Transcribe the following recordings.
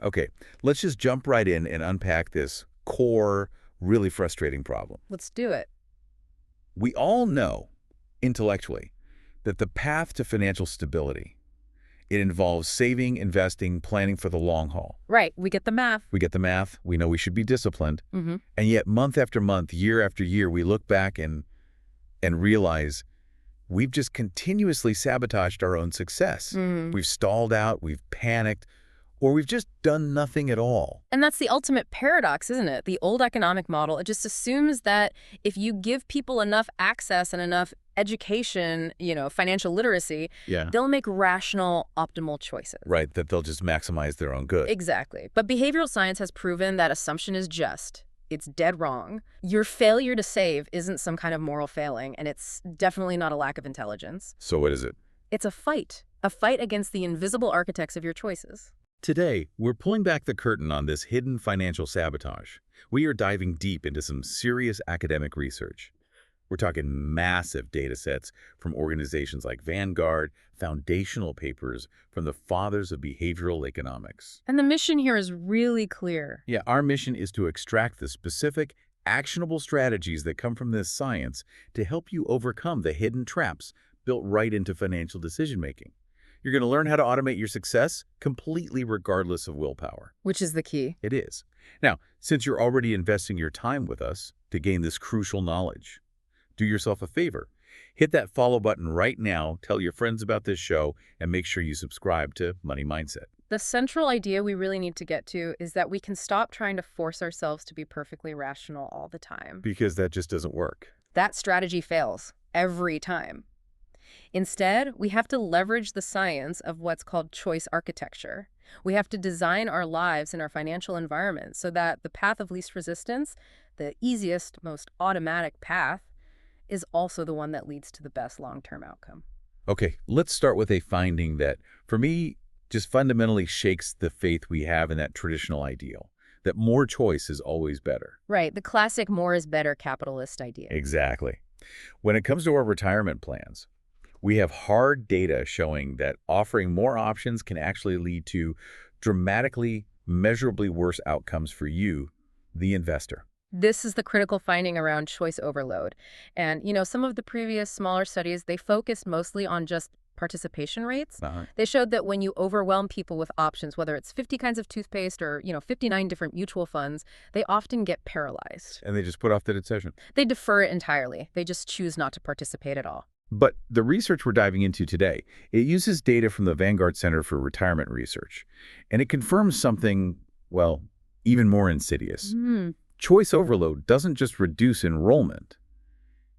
Okay, let's just jump right in and unpack this core, really frustrating problem. Let's do it. We all know, intellectually, that the path to financial stability, it involves saving, investing, planning for the long haul. Right. We get the math. We get the math, we know we should be disciplined, Hmm. and yet month after month, year after year, we look back and realize we've just continuously sabotaged our own success. Hmm. We've stalled out, we've panicked, or we've just done nothing at all. And that's the ultimate paradox, isn't it? The old economic model, it just assumes that if you give people enough access and enough education, financial literacy, Yeah. they'll make rational, optimal choices. Right, that they'll just maximize their own good. Exactly. But behavioral science has proven that assumption is just. It's dead wrong. Your failure to save isn't some kind of moral failing, and it's definitely not a lack of intelligence. So what is it? It's a fight against the invisible architects of your choices. Today, we're pulling back the curtain on this hidden financial sabotage. We are diving deep into some serious academic research. We're talking massive data sets from organizations like Vanguard, foundational papers from the fathers of behavioral economics. And the mission here is really clear. Yeah, our mission is to extract the specific, actionable strategies that come from this science to help you overcome the hidden traps built right into financial decision-making. You're going to learn how to automate your success completely regardless of willpower. Which is the key. It is. Now, since you're already investing your time with us to gain this crucial knowledge, do yourself a favor. Hit that follow button right now, tell your friends about this show, and make sure you subscribe to Money Mindset. The central idea we really need to get to is that we can stop trying to force ourselves to be perfectly rational all the time. Because that just doesn't work. That strategy fails every time. Instead, we have to leverage the science of what's called choice architecture. We have to design our lives and our financial environment so that the path of least resistance, the easiest, most automatic path, is also the one that leads to the best long-term outcome. Okay, let's start with a finding that, for me, just fundamentally shakes the faith we have in that traditional ideal, that more choice is always better. Right, the classic more is better capitalist idea. Exactly. When it comes to our retirement plans, we have hard data showing that offering more options can actually lead to dramatically, measurably worse outcomes for you, the investor. This is the critical finding around choice overload. And, some of the previous smaller studies, they focused mostly on just participation rates. They showed that when you overwhelm people with options, whether it's 50 kinds of toothpaste or, 59 different mutual funds, they often get paralyzed. And they just put off the decision. They defer it entirely. They just choose not to participate at all. But the research we're diving into today, it uses data from the Vanguard Center for Retirement Research. And it confirms something, well, even more insidious. Choice overload doesn't just reduce enrollment.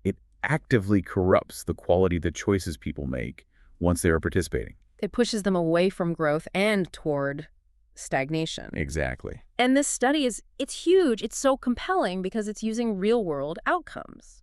It actively corrupts the quality of the choices people make once they are participating. It pushes them away from growth and toward stagnation. Exactly. And this study it's huge. It's so compelling because it's using real-world outcomes.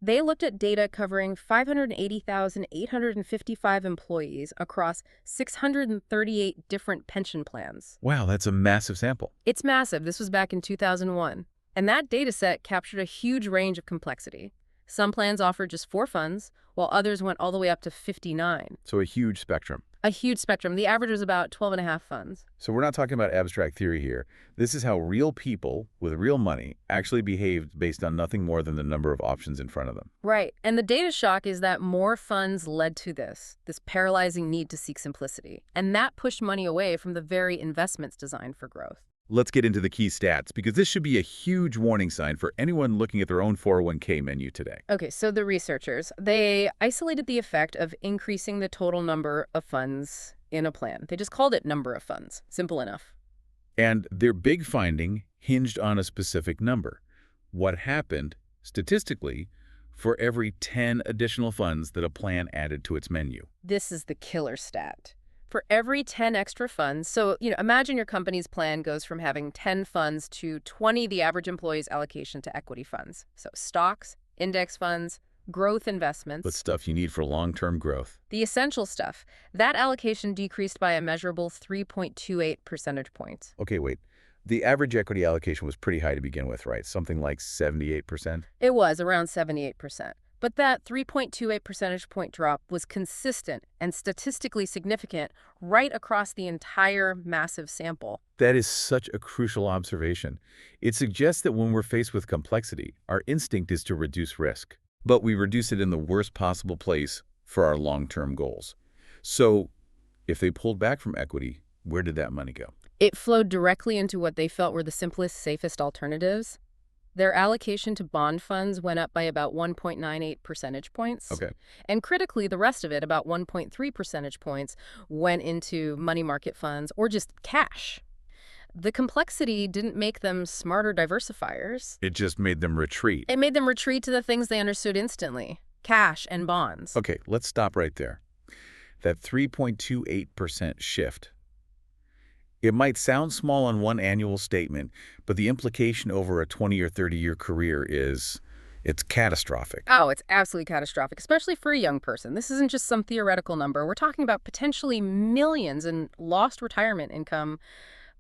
They looked at data covering 580,855 employees across 638 different pension plans. Wow, that's a massive sample. It's massive. This was back in 2001. And that data set captured a huge range of complexity. Some plans offered just 4 funds, while others went all the way up to 59. So a huge spectrum. A huge spectrum. The average was about 12 and a half funds. So we're not talking about abstract theory here. This is how real people with real money actually behaved based on nothing more than the number of options in front of them. Right. And the data shock is that more funds led to this paralyzing need to seek simplicity. And that pushed money away from the very investments designed for growth. Let's get into the key stats, because this should be a huge warning sign for anyone looking at their own 401k menu today. Okay, so the researchers, they isolated the effect of increasing the total number of funds in a plan. They just called it number of funds. Simple enough. And their big finding hinged on a specific number. What happened, statistically, for every 10 additional funds that a plan added to its menu. This is the killer stat. For every 10 extra funds, so imagine your company's plan goes from having 10 funds to 20 the average employee's allocation to equity funds. So stocks, index funds, growth investments. But stuff you need for long-term growth. The essential stuff. That allocation decreased by a measurable 3.28 percentage points. Okay, wait. The average equity allocation was pretty high to begin with, right? Something like 78%? It was around 78%. But that 3.28 percentage point drop was consistent and statistically significant right across the entire massive sample. That is such a crucial observation. It suggests that when we're faced with complexity, our instinct is to reduce risk. But we reduce it in the worst possible place for our long-term goals. So, if they pulled back from equity, where did that money go? It flowed directly into what they felt were the simplest, safest alternatives. Their allocation to bond funds went up by about 1.98 percentage points. Okay. And critically, the rest of it, about 1.3 percentage points, went into money market funds or just cash. The complexity didn't make them smarter diversifiers. It just made them retreat. It made them retreat to the things they understood instantly: cash and bonds. Okay, let's stop right there. That 3.28% shift. It might sound small on one annual statement, but the implication over a 20 or 30-year career it's catastrophic. Oh, it's absolutely catastrophic, especially for a young person. This isn't just some theoretical number. We're talking about potentially millions in lost retirement income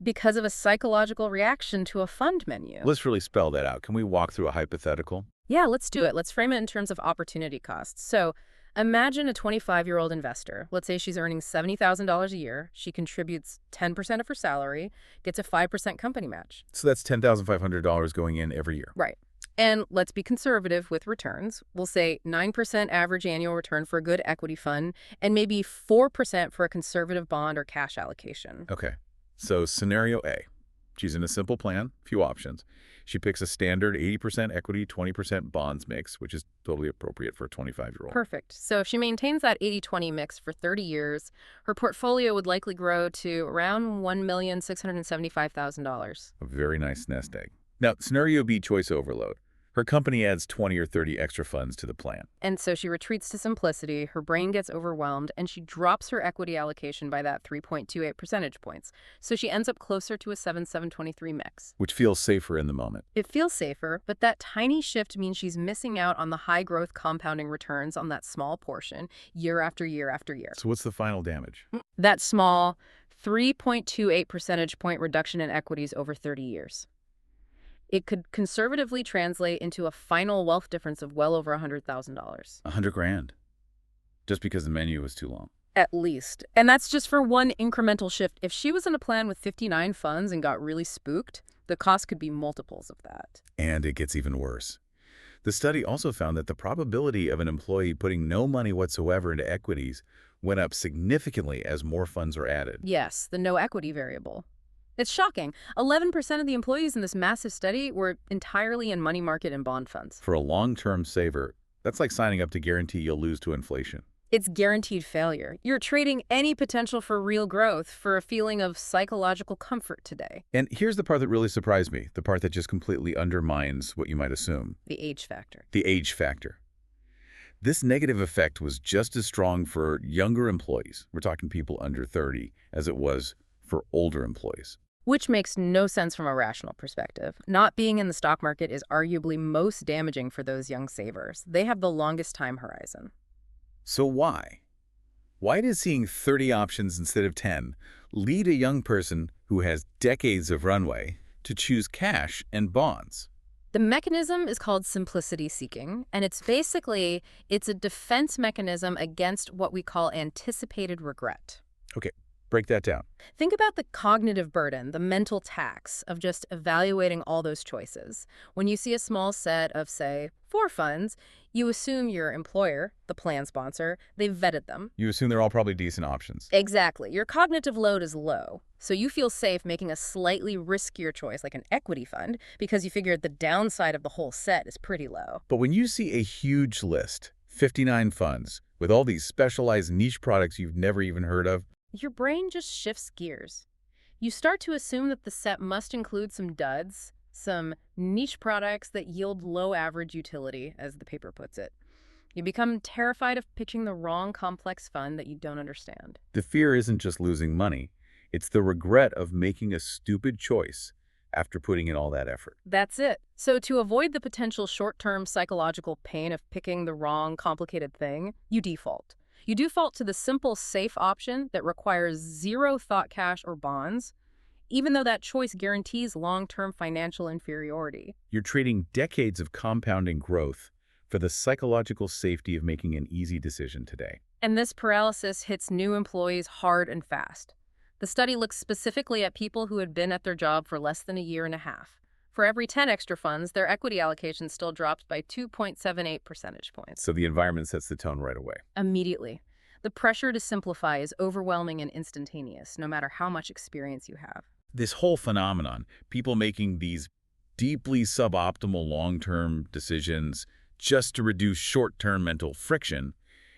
because of a psychological reaction to a fund menu. Let's really spell that out. Can we walk through a hypothetical? Yeah, let's do it. Let's frame it in terms of opportunity costs. So imagine a 25-year-old investor. Let's say she's earning $70,000 a year. She contributes 10% of her salary, gets a 5% company match. So that's $10,500 going in every year. Right. And let's be conservative with returns. We'll say 9% average annual return for a good equity fund and maybe 4% for a conservative bond or cash allocation. Okay. So scenario A, she's in a simple plan, few options. She picks a standard 80% equity, 20% bonds mix, which is totally appropriate for a 25-year-old. Perfect. So if she maintains that 80-20 mix for 30 years, her portfolio would likely grow to around $1,675,000. A very nice nest egg. Now, scenario B, choice overload. Her company adds 20 or 30 extra funds to the plan. And so she retreats to simplicity, her brain gets overwhelmed, and she drops her equity allocation by that 3.28 percentage points. So she ends up closer to a 7-7-23 mix. Which feels safer in the moment. It feels safer, but that tiny shift means she's missing out on the high-growth compounding returns on that small portion year after year after year. So what's the final damage? That small 3.28 percentage point reduction in equities over 30 years. It could conservatively translate into a final wealth difference of well over $100,000. $100,000. Just because the menu was too long. At least. And that's just for one incremental shift. If she was in a plan with 59 funds and got really spooked, the cost could be multiples of that. And it gets even worse. The study also found that the probability of an employee putting no money whatsoever into equities went up significantly as more funds are added. Yes, the no equity variable. It's shocking. 11% of the employees in this massive study were entirely in money market and bond funds. For a long-term saver, that's like signing up to guarantee you'll lose to inflation. It's guaranteed failure. You're trading any potential for real growth for a feeling of psychological comfort today. And here's the part that really surprised me, the part that just completely undermines what you might assume. The age factor. The age factor. This negative effect was just as strong for younger employees, we're talking people under 30, as it was for older employees. Which makes no sense from a rational perspective. Not being in the stock market is arguably most damaging for those young savers. They have the longest time horizon. So why? Why does seeing 30 options instead of 10 lead a young person who has decades of runway to choose cash and bonds? The mechanism is called simplicity seeking, and it's a defense mechanism against what we call anticipated regret. Okay, break that down. Think about the cognitive burden, the mental tax of just evaluating all those choices. When you see a small set of, say, 4 funds, you assume your employer, the plan sponsor, they've vetted them. You assume they're all probably decent options. Exactly. Your cognitive load is low, so you feel safe making a slightly riskier choice like an equity fund because you figured the downside of the whole set is pretty low. But when you see a huge list, 59 funds, with all these specialized niche products you've never even heard of, your brain just shifts gears. You start to assume that the set must include some duds, some niche products that yield low average utility, as the paper puts it. You become terrified of pitching the wrong complex fund that you don't understand. the fear isn't just losing money. It's the regret of making a stupid choice after putting in all that effort. That's it. So to avoid the potential short-term psychological pain of picking the wrong complicated thing, you default. You default to the simple, safe option that requires zero thought cash or bonds, even though that choice guarantees long-term financial inferiority. You're trading decades of compounding growth for the psychological safety of making an easy decision today. And this paralysis hits new employees hard and fast. The study looks specifically at people who had been at their job for less than a year and a half. For every 10 extra funds, their equity allocation still dropped by 2.78 percentage points. So the environment sets the tone right away. Immediately. The pressure to simplify is overwhelming and instantaneous, no matter how much experience you have. This whole phenomenon, people making these deeply suboptimal long-term decisions just to reduce short-term mental friction,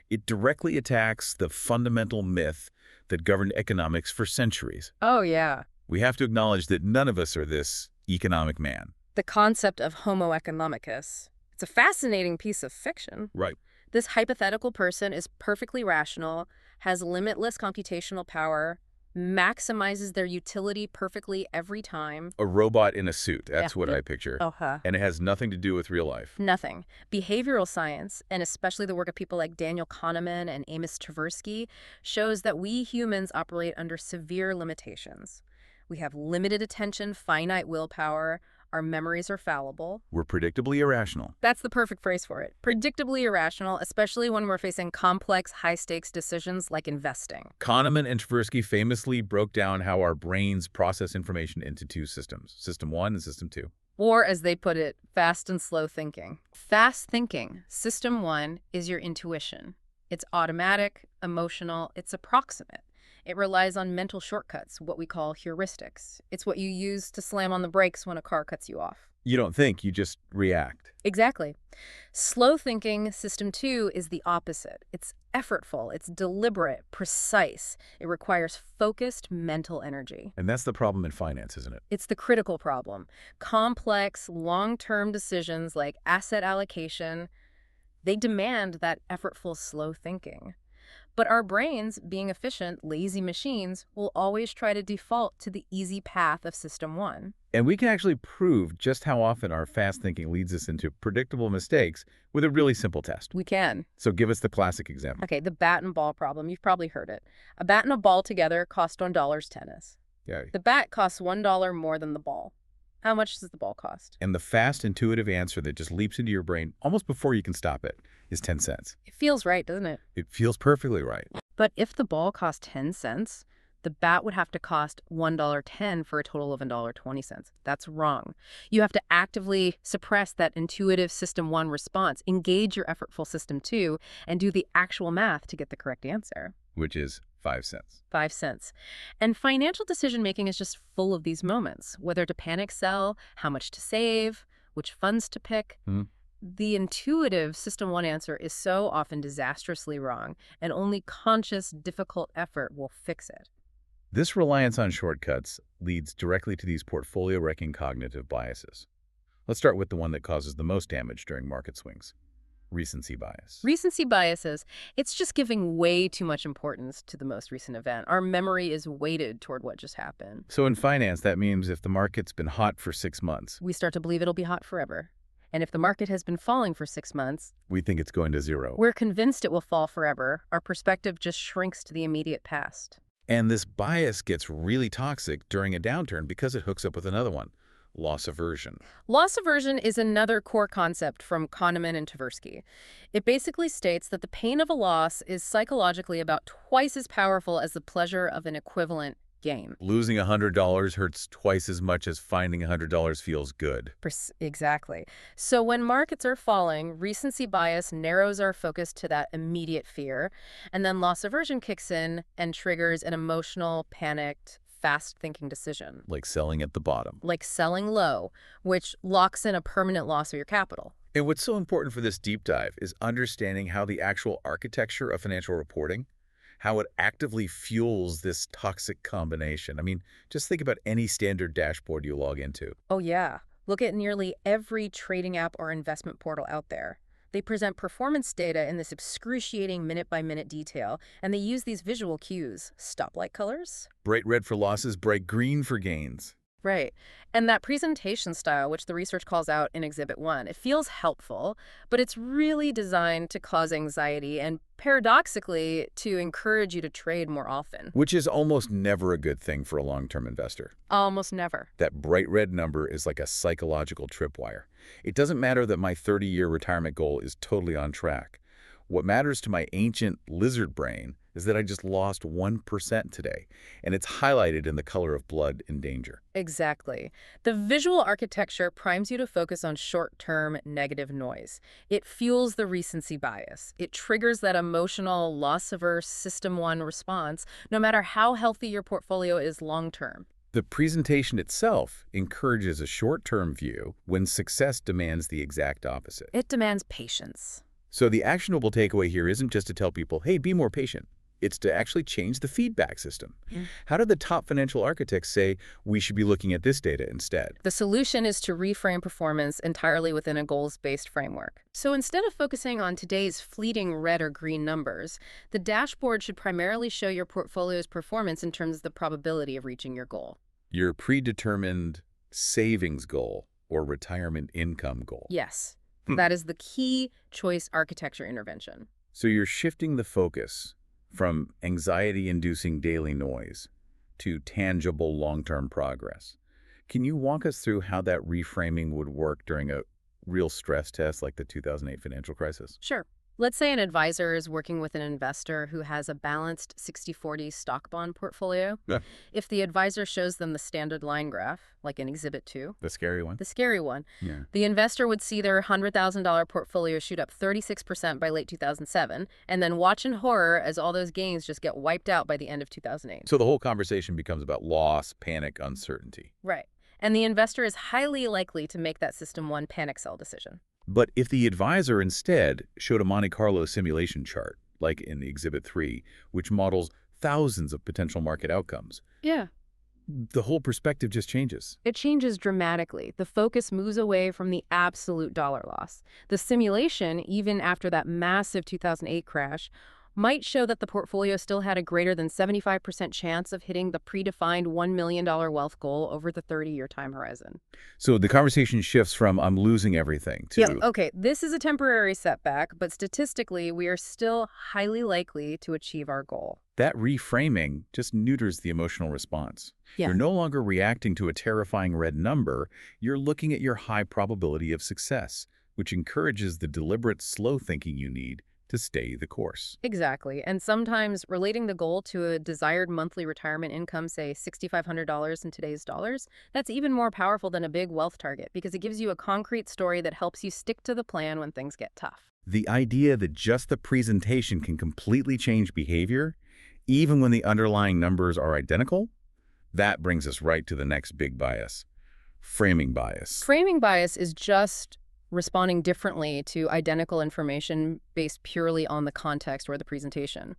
it directly attacks the fundamental myth that governed economics for centuries. Oh, yeah. We have to acknowledge that none of us are this economic man. The concept of Homo economicus. It's a fascinating piece of fiction. Right. This hypothetical person is perfectly rational, has limitless computational power, maximizes their utility perfectly every time. A robot in a suit, that's what I picture. Uh-huh. And it has nothing to do with real life. Nothing. Behavioral science, and especially the work of people like Daniel Kahneman and Amos Tversky, shows that we humans operate under severe limitations. We have limited attention, finite willpower, our memories are fallible. We're predictably irrational. That's the perfect phrase for it. Predictably irrational, especially when we're facing complex, high-stakes decisions like investing. Kahneman and Tversky famously broke down how our brains process information into two systems, System 1 and System 2. Or, as they put it, fast and slow thinking. Fast thinking, System 1, is your intuition. It's automatic, emotional, it's approximate. It relies on mental shortcuts, what we call heuristics. It's what you use to slam on the brakes when a car cuts you off. You don't think, you just react. Exactly. Slow thinking, System 2, is the opposite. It's effortful, it's deliberate, precise. It requires focused mental energy. And that's the problem in finance, isn't it? It's the critical problem. Complex, long-term decisions like asset allocation, they demand that effortful, slow thinking. But our brains, being efficient, lazy machines, will always try to default to the easy path of System 1. And we can actually prove just how often our fast thinking leads us into predictable mistakes with a really simple test. We can. So give us the classic example. Okay, the bat and ball problem. You've probably heard it. A bat and a ball together cost $1 tennis. Yeah. The bat costs $1 more than the ball. How much does the ball cost? And the fast, intuitive answer that just leaps into your brain almost before you can stop it is 10 cents. It feels right, doesn't it? It feels perfectly right. But if the ball cost 10 cents, the bat would have to cost $1.10 for a total of $1.20. That's wrong. You have to actively suppress that intuitive System 1 response, engage your effortful System 2, and do the actual math to get the correct answer. Which is 5 cents. 5 cents. And financial decision-making is just full of these moments. Whether to panic sell, how much to save, which funds to pick. The intuitive System 1 answer is so often disastrously wrong, and only conscious, difficult effort will fix it. This reliance on shortcuts leads directly to these portfolio-wrecking cognitive biases. Let's start with the one that causes the most damage during market swings. Recency bias. Recency biases, it's just giving way too much importance to the most recent event. Our memory is weighted toward what just happened. So in finance, that means if the market's been hot for 6 months, We start to believe it'll be hot forever. And if the market has been falling for 6 months, we think it's going to zero. we're convinced it will fall forever. Our perspective just shrinks to the immediate past. And this bias gets really toxic during a downturn because it hooks up with another one, loss aversion. Loss aversion is another core concept from Kahneman and Tversky. It basically states that the pain of a loss is psychologically about twice as powerful as the pleasure of an equivalent gain. Losing $100 hurts twice as much as finding $100 feels good. Exactly. So when markets are falling, recency bias narrows our focus to that immediate fear, and then loss aversion kicks in and triggers an emotional, panicked, fast-thinking decision. Like selling at the bottom. Like selling low, which locks in a permanent loss of your capital. And what's so important for this deep dive is understanding how the actual architecture of financial reporting, how it actively fuels this toxic combination. I mean, just think about any standard dashboard you log into. Oh yeah. Look at nearly every trading app or investment portal out there. They present performance data in this excruciating minute-by-minute detail, and they use these visual cues. Stoplight colors? Bright red for losses, bright green for gains. Right. And that presentation style, which the research calls out in Exhibit 1, it feels helpful, but it's really designed to cause anxiety and paradoxically to encourage you to trade more often. Which is almost never a good thing for a long-term investor. Almost never. That bright red number is like a psychological tripwire. It doesn't matter that my 30-year retirement goal is totally on track. What matters to my ancient lizard brain is that I just lost 1% today, and it's highlighted in the color of blood and danger. Exactly. The visual architecture primes you to focus on short-term negative noise. It fuels the recency bias. It triggers that emotional, loss-averse System 1 response, no matter how healthy your portfolio is long-term. The presentation itself encourages a short-term view when success demands the exact opposite. It demands patience. So the actionable takeaway here isn't just to tell people, hey, be more patient. It's to actually change the feedback system. How do the top financial architects say we should be looking at this data instead? The solution is to reframe performance entirely within a goals-based framework. So instead of focusing on today's fleeting red or green numbers, the dashboard should primarily show your portfolio's performance in terms of the probability of reaching your goal. Your predetermined savings goal or retirement income goal. Yes, that is the key choice architecture intervention. So you're shifting the focus from anxiety-inducing daily noise to tangible long-term progress. Can you walk us through how that reframing would work during a real stress test like the 2008 financial crisis? Sure. Let's say an advisor is working with an investor who has a balanced 60-40 stock bond portfolio. Yeah. If the advisor shows them the standard line graph, like in Exhibit 2, The scary one? the scary one, Yeah. the investor would see their $100,000 portfolio shoot up 36% by late 2007, and then watch in horror as all those gains just get wiped out by the end of 2008. So the whole conversation becomes about loss, panic, uncertainty. Right. And the investor is highly likely to make that System 1 panic sell decision. But if the advisor instead showed a Monte Carlo simulation chart, like in Exhibit 3, which models thousands of potential market outcomes, Yeah. the whole perspective just changes. It changes dramatically. The focus moves away from the absolute dollar loss. The simulation, even after that massive 2008 crash, might show that the portfolio still had a greater than 75% chance of hitting the predefined $1 million wealth goal over the 30-year time horizon. So the conversation shifts from I'm losing everything to Yeah, okay, this is a temporary setback, but statistically, we are still highly likely to achieve our goal. that reframing just neuters the emotional response. Yeah. You're no longer reacting to a terrifying red number. You're looking at your high probability of success, which encourages the deliberate, slow thinking you need to stay the course. Exactly. And sometimes relating the goal to a desired monthly retirement income, say $6,500 in today's dollars, that's even more powerful than a big wealth target because it gives you a concrete story that helps you stick to the plan when things get tough. The idea that just the presentation can completely change behavior, even when the underlying numbers are identical, that brings us right to the next big bias, framing bias. Framing bias is just responding differently to identical information based purely on the context or the presentation.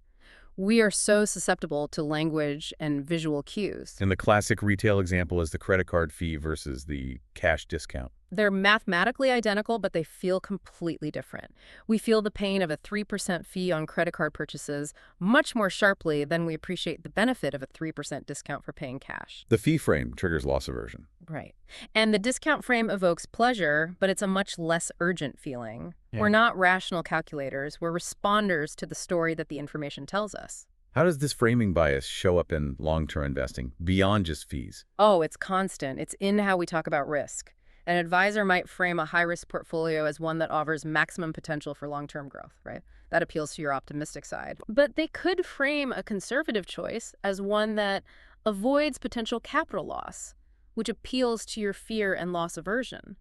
We are so susceptible to language and visual cues. And the classic retail example is the credit card fee versus the cash discount. They're mathematically identical, but they feel completely different. We feel the pain of a 3% fee on credit card purchases much more sharply than we appreciate the benefit of a 3% discount for paying cash. The fee frame triggers loss aversion. Right. And the discount frame evokes pleasure, but it's a much less urgent feeling. Yeah. We're not rational calculators. We're responders to the story that the information tells us. How does this framing bias show up in long-term investing beyond just fees? Oh, it's constant. It's in how we talk about risk. An advisor might frame a high-risk portfolio as one that offers maximum potential for long-term growth, right? That appeals to your optimistic side. But they could frame a conservative choice as one that avoids potential capital loss, which appeals to your fear and loss aversion.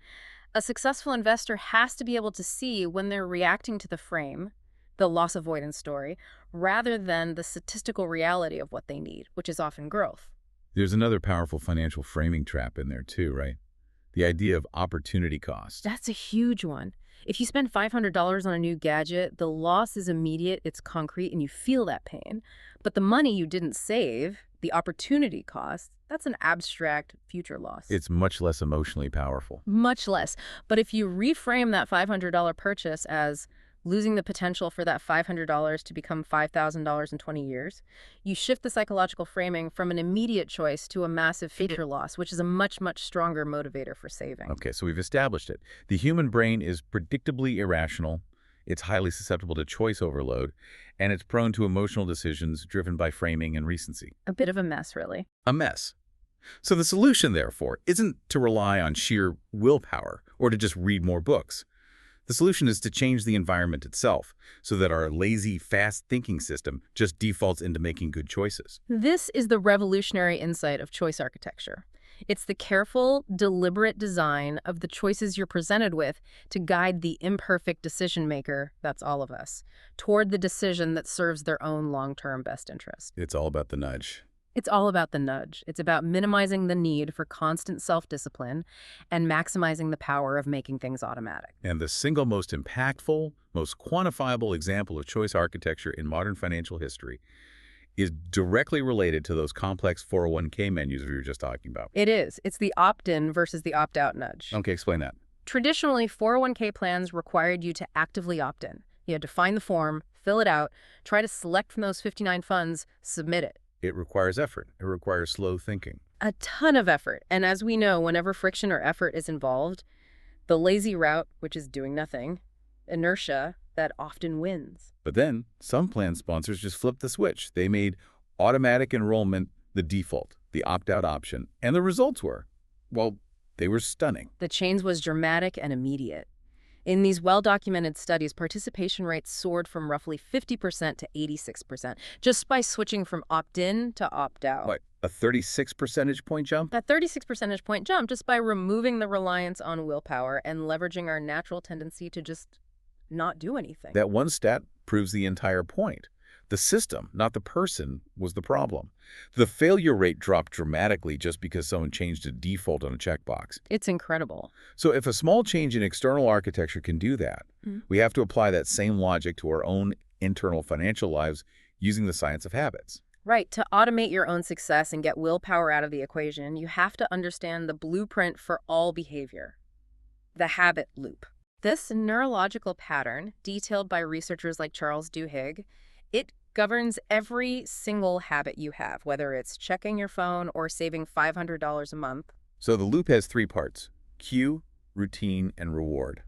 A successful investor has to be able to see when they're reacting to the frame, the loss avoidance story, rather than the statistical reality of what they need, which is often growth. There's another powerful financial framing trap in there too, right? The idea of opportunity cost. That's a huge one. If you spend $500 on a new gadget, the loss is immediate, it's concrete, and you feel that pain. But the money you didn't save, the opportunity cost, that's an abstract future loss. It's much less emotionally powerful. Much less. But if you reframe that $500 purchase as losing the potential for that $500 to become $5,000 in 20 years, you shift the psychological framing from an immediate choice to a massive future loss, which is a much, much stronger motivator for saving. Okay, so we've established it. The human brain is predictably irrational, it's highly susceptible to choice overload, and it's prone to emotional decisions driven by framing and recency. A bit of a mess, really. A mess. So the solution, therefore, isn't to rely on sheer willpower or to just read more books. The solution is to change the environment itself so that our lazy, fast-thinking system just defaults into making good choices. This is the revolutionary insight of choice architecture. It's the careful, deliberate design of the choices you're presented with to guide the imperfect decision maker, that's all of us, toward the decision that serves their own long-term best interest. It's all about the nudge. It's all about the nudge. It's about minimizing the need for constant self-discipline and maximizing the power of making things automatic. And the single most impactful, most quantifiable example of choice architecture in modern financial history is directly related to those complex 401k menus we were just talking about. It is. It's the opt-in versus the opt-out nudge. Okay, explain that. Traditionally, 401k plans required you to actively opt in. You had to find the form, fill it out, try to select from those 59 funds, submit it. It requires effort. It requires slow thinking. A ton of effort. And as we know, whenever friction or effort is involved, the lazy route, which is doing nothing, inertia, that often wins. But then, some plan sponsors just flipped the switch. They made automatic enrollment the default, the opt-out option. And the results were, well, they were stunning. The change was dramatic and immediate. In these well-documented studies, participation rates soared from roughly 50% to 86%, just by switching from opt-in to opt-out. What, a 36 percentage point jump? That 36 percentage point jump just by removing the reliance on willpower and leveraging our natural tendency to just not do anything. That one stat proves the entire point. The system, not the person, was the problem. The failure rate dropped dramatically just because someone changed a default on a checkbox. It's incredible. So if a small change in external architecture can do that, we have to apply that same logic to our own internal financial lives using the science of habits. Right. To automate your own success and get willpower out of the equation, you have to understand the blueprint for all behavior, the habit loop. This neurological pattern, detailed by researchers like Charles Duhigg, it governs every single habit you have, whether it's checking your phone or saving $500 a month. So the loop has three parts: cue, routine, and reward.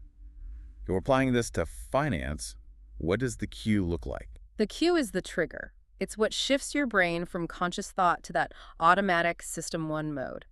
If we're applying this to finance, what does the cue look like? The cue is the trigger. It's what shifts your brain from conscious thought to that automatic System 1 mode.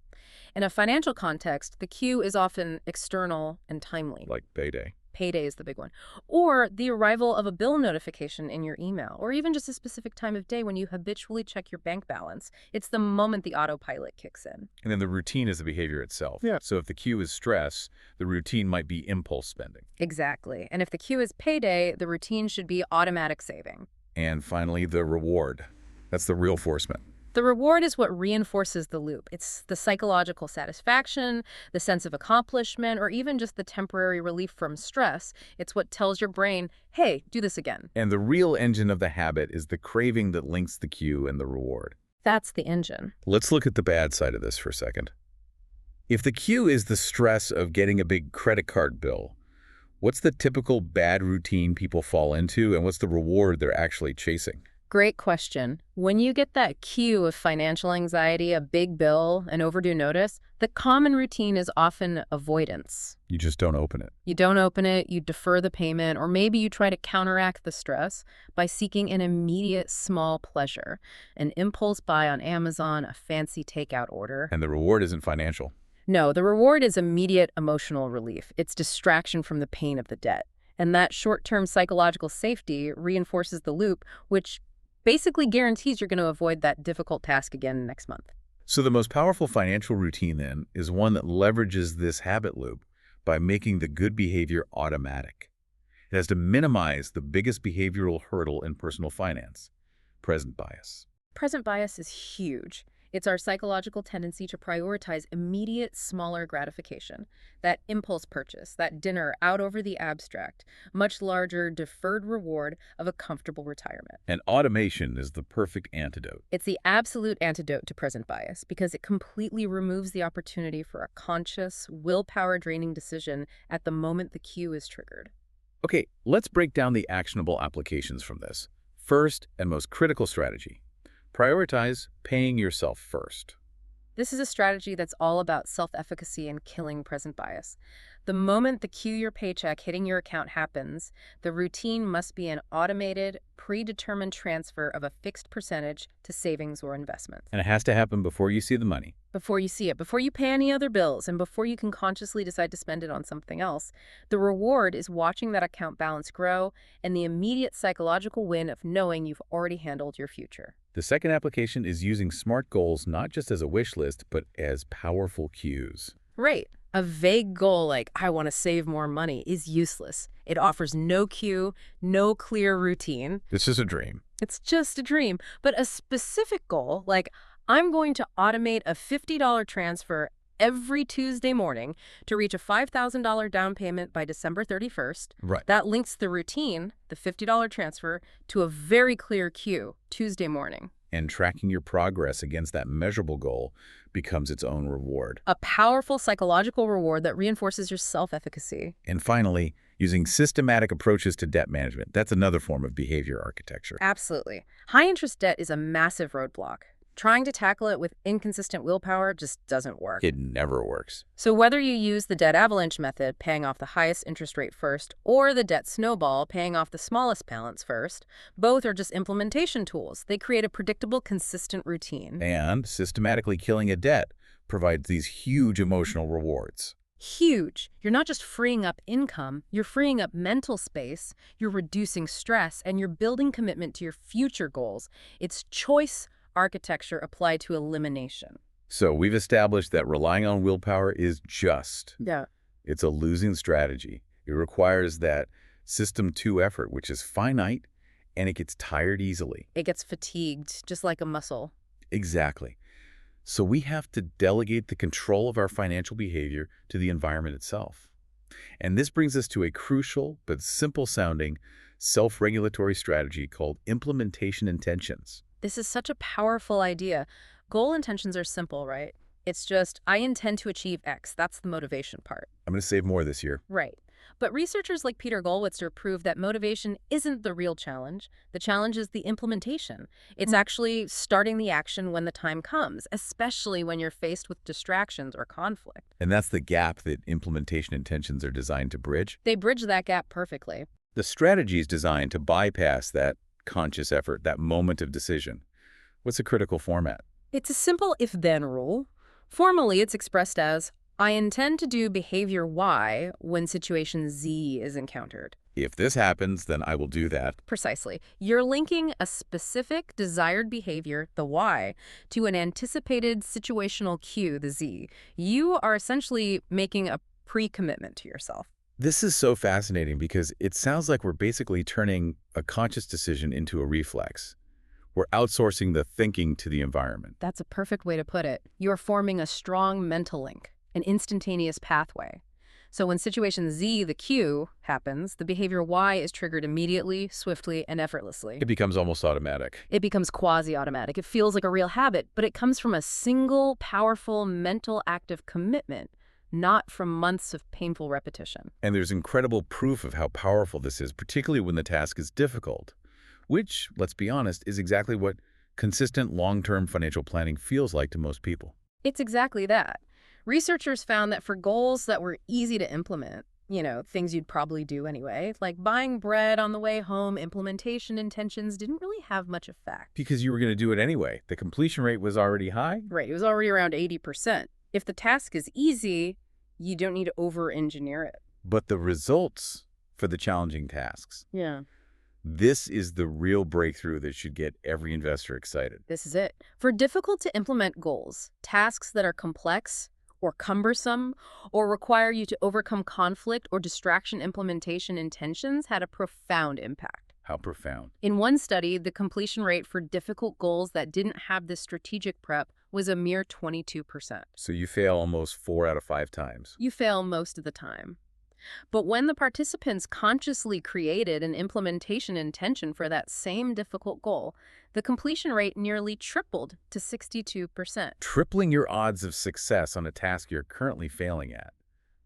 In a financial context, the cue is often external and timely. Like payday. Payday is the big one. Or the arrival of a bill notification in your email, or even just a specific time of day when you habitually check your bank balance. It's the moment the autopilot kicks in. And then the routine is the behavior itself. Yeah. So if the cue is stress, the routine might be impulse spending. Exactly. And if the cue is payday, the routine should be automatic saving. And finally, the reward. That's the real enforcement. The reward is what reinforces the loop. It's the psychological satisfaction, the sense of accomplishment, or even just the temporary relief from stress. It's what tells your brain, hey, do this again. And the real engine of the habit is the craving that links the cue and the reward. That's the engine. Let's look at the bad side of this for a second. If the cue is the stress of getting a big credit card bill, what's the typical bad routine people fall into, and what's the reward they're actually chasing? Great question. When you get that cue of financial anxiety, a big bill, an overdue notice, the common routine is often avoidance. You just don't open it. You don't open it, you defer the payment, or maybe you try to counteract the stress by seeking an immediate small pleasure, an impulse buy on Amazon, a fancy takeout order. And the reward isn't financial. No, the reward is immediate emotional relief. It's distraction from the pain of the debt. And that short-term psychological safety reinforces the loop, which basically guarantees you're going to avoid that difficult task again next month. So the most powerful financial routine, then, is one that leverages this habit loop by making the good behavior automatic. It has to minimize the biggest behavioral hurdle in personal finance: present bias. Present bias is huge. It's our psychological tendency to prioritize immediate, smaller gratification. That impulse purchase, that dinner out over the abstract, much larger deferred reward of a comfortable retirement. And automation is the perfect antidote. It's the absolute antidote to present bias because it completely removes the opportunity for a conscious, willpower-draining decision at the moment the cue is triggered. Okay, let's break down the actionable applications from this. First and most critical strategy, prioritize paying yourself first. This is a strategy that's all about self-efficacy and killing present bias. The moment the cue your paycheck hitting your account happens, the routine must be an automated, predetermined transfer of a fixed percentage to savings or investments. And it has to happen before you see the money. Before you see it, before you pay any other bills, and before you can consciously decide to spend it on something else, the reward is watching that account balance grow and the immediate psychological win of knowing you've already handled your future. The second application is using SMART goals not just as a wish list, but as powerful cues. Right. A vague goal like, I want to save more money, is useless. It offers no cue, no clear routine. This is a dream. It's just a dream. But a specific goal, like, I'm going to automate a $50 transfer every Tuesday morning to reach a $5,000 down payment by December 31st. Right. That links the routine, the $50 transfer, to a very clear cue, Tuesday morning. And tracking your progress against that measurable goal becomes its own reward. A powerful psychological reward that reinforces your self-efficacy. And finally, using systematic approaches to debt management. That's another form of behavior architecture. Absolutely. High-interest debt is a massive roadblock. Trying to tackle it with inconsistent willpower just doesn't work. It never works. So whether you use the debt avalanche method, paying off the highest interest rate first, or the debt snowball, paying off the smallest balance first, both are just implementation tools. They create a predictable, consistent routine. And systematically killing a debt provides these huge emotional rewards. Huge. You're not just freeing up income, you're freeing up mental space, you're reducing stress, and you're building commitment to your future goals. It's choice architecture applied to elimination. So we've established that relying on willpower is just. Yeah. It's a losing strategy. It requires that system 2 effort, which is finite, and it gets tired easily. It gets fatigued, just like a muscle. Exactly. So we have to delegate the control of our financial behavior to the environment itself. And this brings us to a crucial but simple-sounding self-regulatory strategy called implementation intentions. This is such a powerful idea. Goal intentions are simple, right? It's just, I intend to achieve X. That's the motivation part. I'm going to save more this year. Right. But researchers like Peter Goldwitzer prove that motivation isn't the real challenge. The challenge is the implementation. It's actually starting the action when the time comes, especially when you're faced with distractions or conflict. And that's the gap that implementation intentions are designed to bridge. They bridge that gap perfectly. The strategy is designed to bypass that conscious effort, that moment of decision. What's a critical format? It's a simple if-then rule. Formally, it's expressed as, I intend to do behavior Y when situation Z is encountered. If this happens, then I will do that. Precisely. You're linking a specific desired behavior, the Y, to an anticipated situational cue, the Z. You are essentially making a pre-commitment to yourself. This is so fascinating because it sounds like we're basically turning a conscious decision into a reflex. We're outsourcing the thinking to the environment. That's a perfect way to put it. You're forming a strong mental link, an instantaneous pathway. So when situation Z, the cue, happens, the behavior Y is triggered immediately, swiftly, and effortlessly. It becomes almost automatic. It becomes quasi-automatic. It feels like a real habit, but it comes from a single, powerful, mental act of commitment, not from months of painful repetition. And there's incredible proof of how powerful this is, particularly when the task is difficult, which, let's be honest, is exactly what consistent long-term financial planning feels like to most people. It's exactly that. Researchers found that for goals that were easy to implement, things you'd probably do anyway, like buying bread on the way home, implementation intentions didn't really have much effect. Because you were going to do it anyway. The completion rate was already high. Right, it was already around 80%. If the task is easy, you don't need to over-engineer it. But the results for the challenging tasks. Yeah. This is the real breakthrough that should get every investor excited. This is it. For difficult-to-implement goals, tasks that are complex or cumbersome or require you to overcome conflict or distraction implementation intentions had a profound impact. How profound. In one study, the completion rate for difficult goals that didn't have this strategic prep was a mere 22%. So you fail almost 4 out of 5 times. You fail most of the time. But when the participants consciously created an implementation intention for that same difficult goal, the completion rate nearly tripled to 62%. Tripling your odds of success on a task you're currently failing at.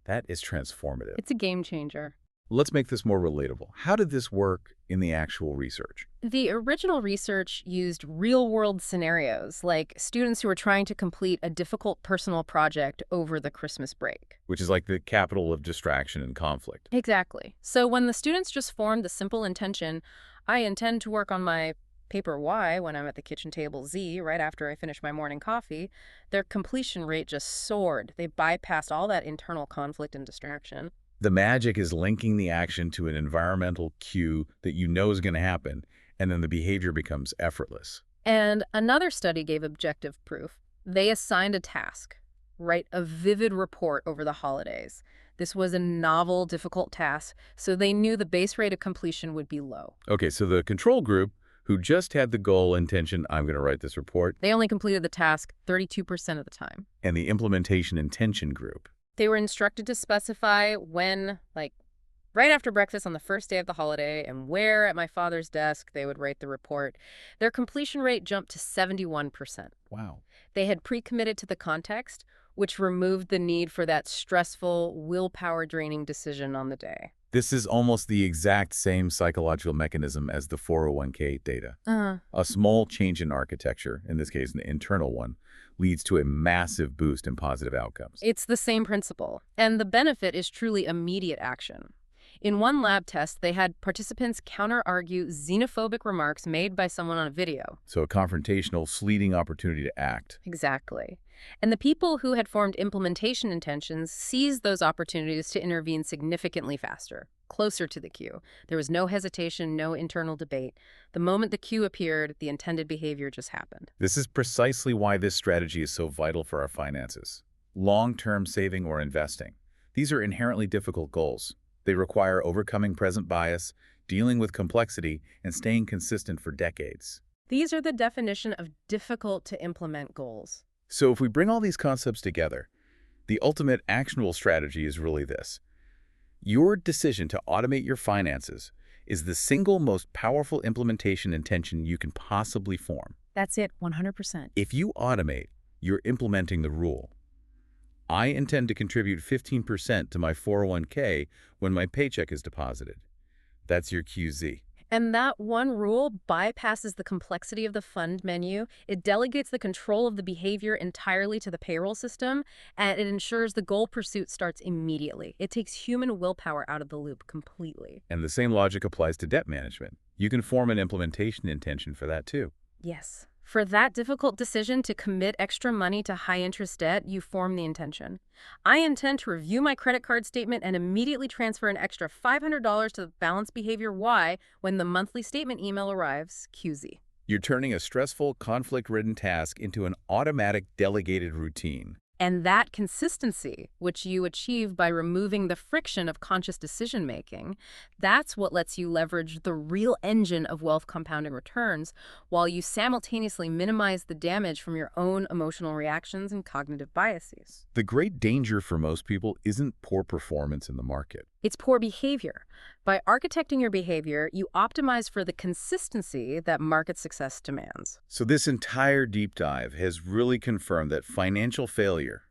That is transformative. It's a game changer. Let's make this more relatable. How did this work in the actual research? The original research used real-world scenarios, like students who were trying to complete a difficult personal project over the Christmas break. Which is like the capital of distraction and conflict. Exactly. So when the students just formed the simple intention, I intend to work on my paper Y when I'm at the kitchen table Z right after I finish my morning coffee, their completion rate just soared. They bypassed all that internal conflict and distraction. The magic is linking the action to an environmental cue that you know is going to happen, and then the behavior becomes effortless. And another study gave objective proof. They assigned a task, write a vivid report over the holidays. This was a novel, difficult task, so they knew the base rate of completion would be low. Okay, so the control group, who just had the goal intention, I'm going to write this report, They only completed the task 32% of the time. and the implementation intention group. They were instructed to specify when, like right after breakfast on the first day of the holiday, and where at my father's desk they would write the report. Their completion rate jumped to 71%. Wow. They had pre-committed to the context, which removed the need for that stressful, willpower-draining decision on the day. This is almost the exact same psychological mechanism as the 401k data. A small change in architecture, in this case an internal one, leads to a massive boost in positive outcomes. It's the same principle, and the benefit is truly immediate action. In one lab test, they had participants counter-argue xenophobic remarks made by someone on a video. So a confrontational, fleeting opportunity to act. Exactly. And the people who had formed implementation intentions seized those opportunities to intervene significantly faster, closer to the cue. There was no hesitation, no internal debate. The moment the cue appeared, the intended behavior just happened. This is precisely why this strategy is so vital for our finances. Long-term saving or investing. These are inherently difficult goals. They require overcoming present bias, dealing with complexity, and staying consistent for decades. These are the definition of difficult to implement goals. So if we bring all these concepts together, the ultimate actionable strategy is really this. Your decision to automate your finances is the single most powerful implementation intention you can possibly form. That's it, 100%. If you automate, you're implementing the rule. I intend to contribute 15% to my 401k when my paycheck is deposited. That's your QZ. And that one rule bypasses the complexity of the fund menu. It delegates the control of the behavior entirely to the payroll system, and it ensures the goal pursuit starts immediately. It takes human willpower out of the loop completely. And the same logic applies to debt management. You can form an implementation intention for that too. Yes. For that difficult decision to commit extra money to high-interest debt, you form the intention. I intend to review my credit card statement and immediately transfer an extra $500 to the balance behavior Y when the monthly statement email arrives, QZ. You're turning a stressful, conflict-ridden task into an automatic, delegated routine. And that consistency, which you achieve by removing the friction of conscious decision-making, that's what lets you leverage the real engine of wealth compounding returns while you simultaneously minimize the damage from your own emotional reactions and cognitive biases. The great danger for most people isn't poor performance in the market. It's poor behavior. By architecting your behavior, you optimize for the consistency that market success demands. So this entire deep dive has really confirmed that financial failure,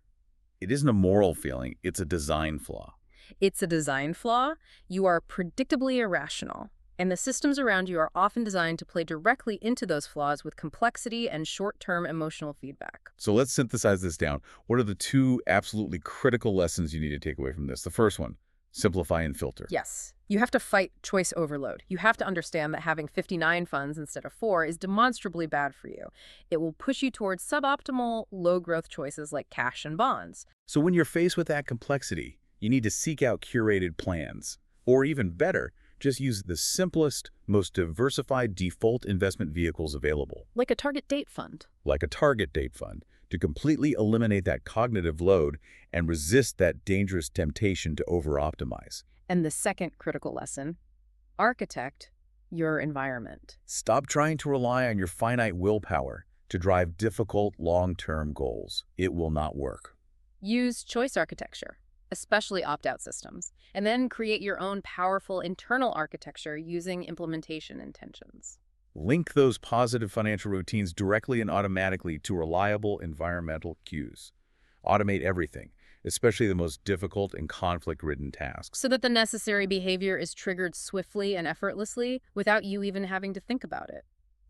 it isn't a moral feeling, it's a design flaw. It's a design flaw. You are predictably irrational, and the systems around you are often designed to play directly into those flaws with complexity and short-term emotional feedback. So let's synthesize this down. What are the two absolutely critical lessons you need to take away from this? The first one, simplify and filter. Yes. You have to fight choice overload. You have to understand that having 59 funds instead of 4 is demonstrably bad for you. It will push you towards suboptimal, low-growth choices like cash and bonds. So when you're faced with that complexity, you need to seek out curated plans. Or even better, just use the simplest, most diversified default investment vehicles available. Like a target date fund. Like a target date fund, to completely eliminate that cognitive load and resist that dangerous temptation to over-optimize. And the second critical lesson, architect your environment. Stop trying to rely on your finite willpower to drive difficult long-term goals. It will not work. Use choice architecture, especially opt-out systems, and then create your own powerful internal architecture using implementation intentions. Link those positive financial routines directly and automatically to reliable environmental cues. Automate everything. especially the most difficult and conflict-ridden tasks. So that the necessary behavior is triggered swiftly and effortlessly without you even having to think about it.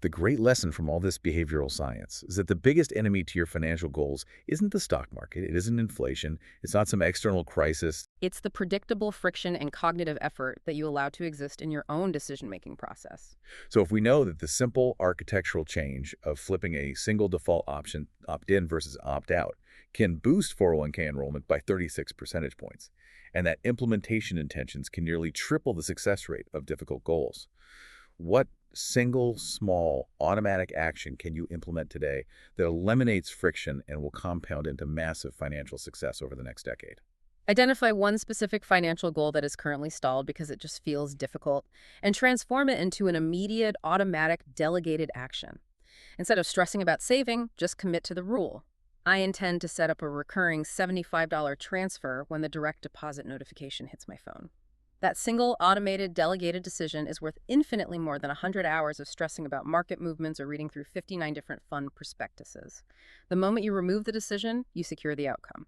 The great lesson from all this behavioral science is that the biggest enemy to your financial goals isn't the stock market, it isn't inflation, it's not some external crisis. It's the predictable friction and cognitive effort that you allow to exist in your own decision-making process. So if we know that the simple architectural change of flipping a single default option, opt-in versus opt-out, can boost 401k enrollment by 36 percentage points, and that implementation intentions can nearly triple the success rate of difficult goals, what single, small, automatic action can you implement today that eliminates friction and will compound into massive financial success over the next decade? Identify one specific financial goal that is currently stalled because it just feels difficult, and transform it into an immediate, automatic, delegated action. Instead of stressing about saving, just commit to the rule. I intend to set up a recurring $75 transfer when the direct deposit notification hits my phone. That single, automated, delegated decision is worth infinitely more than 100 hours of stressing about market movements or reading through 59 different fund prospectuses. The moment you remove the decision, you secure the outcome.